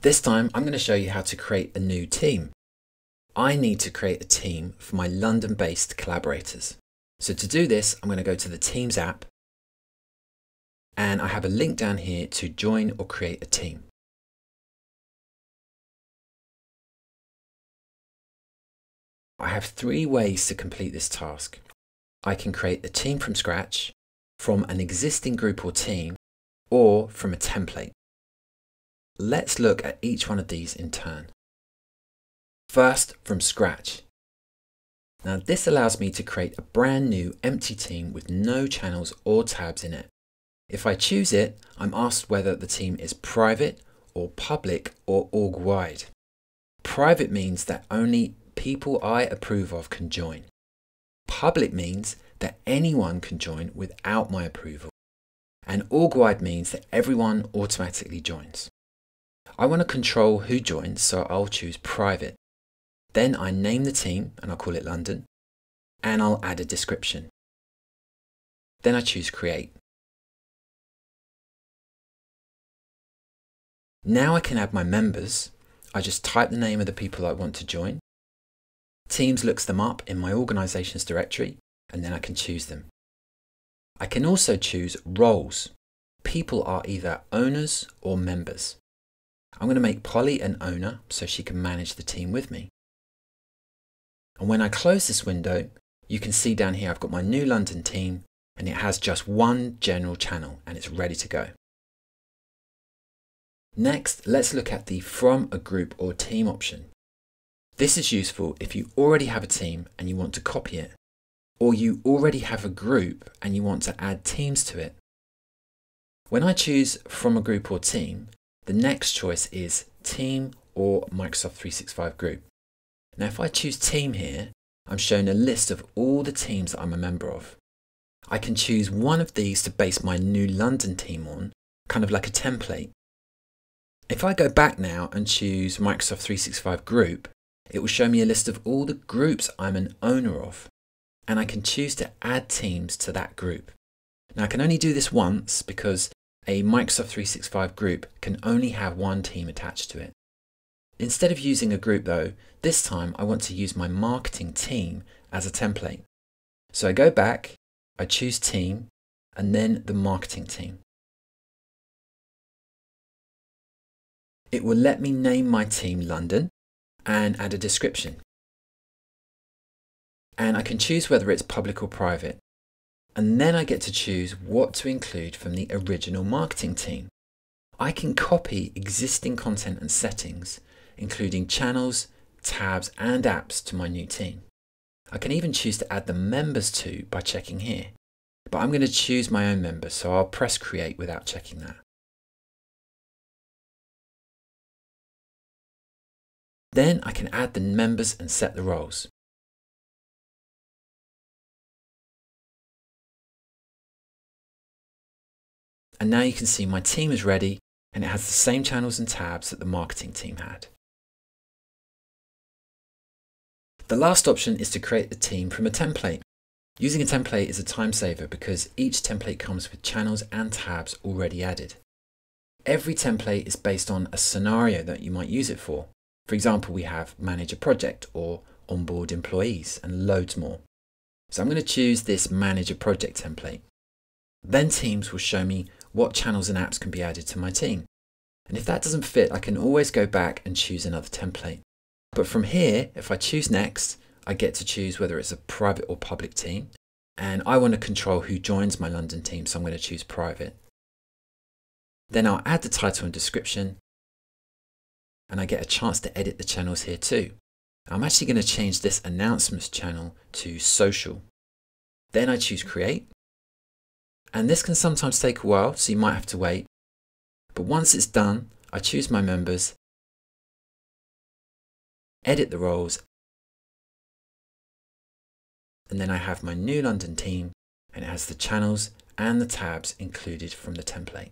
This time I'm going to show you how to create a new team. I need to create a team for my London-based collaborators. So to do this, I'm going to go to the Teams app, and I have a link down here to join or create a team. I have 3 ways to complete this task. I can create a team from scratch, from an existing group or team, or from a template. Let's look at each one of these in turn. First, from scratch. Now this allows me to create a brand new empty team with no channels or tabs in it. If I choose it, I'm asked whether the team is private or public or org-wide. Private means that only people I approve of can join. Public means that anyone can join without my approval. And org-wide means that everyone automatically joins. I want to control who joins, so I'll choose private. Then I name the team, and I'll call it London, and I'll add a description. Then I choose create. Now I can add my members. I just type the name of the people I want to join. Teams looks them up in my organizations directory, and then I can choose them. I can also choose roles. People are either owners or members. I'm going to make Polly an owner so she can manage the team with me. And when I close this window, you can see down here I've got my new London team, and it has just one general channel and it's ready to go. Next, let's look at the from a group or team option. This is useful if you already have a team and you want to copy it, or you already have a group and you want to add teams to it. When I choose from a group or team, the next choice is team or Microsoft 365 group. Now if I choose team here, I'm shown a list of all the teams that I'm a member of. I can choose one of these to base my new London team on, kind of like a template. If I go back now and choose Microsoft 365 group, it will show me a list of all the groups I'm an owner of, and I can choose to add teams to that group. Now I can only do this once because a Microsoft 365 group can only have one team attached to it. Instead of using a group though, this time I want to use my marketing team as a template. So I go back, I choose team, and then the marketing team. It will let me name my team London and add a description. And I can choose whether it's public or private. And then I get to choose what to include from the original marketing team. I can copy existing content and settings, including channels, tabs, and apps to my new team. I can even choose to add the members to by checking here. But I'm going to choose my own members, so I'll press create without checking that. Then I can add the members and set the roles. And now you can see my team is ready and it has the same channels and tabs that the marketing team had. The last option is to create a team from a template. Using a template is a time saver because each template comes with channels and tabs already added. Every template is based on a scenario that you might use it for. For example, we have manage a project or onboard employees and loads more. So I'm going to choose this manage a project template. Then Teams will show me what channels and apps can be added to my team. And if that doesn't fit, I can always go back and choose another template. But from here, if I choose next, I get to choose whether it's a private or public team. And I want to control who joins my London team, so I'm going to choose private. Then I'll add the title and description. And I get a chance to edit the channels here too. I'm actually going to change this announcements channel to social. Then I choose create. And this can sometimes take a while, so you might have to wait. But once it's done, I choose my members, edit the roles, and then I have my new London team, and it has the channels and the tabs included from the template.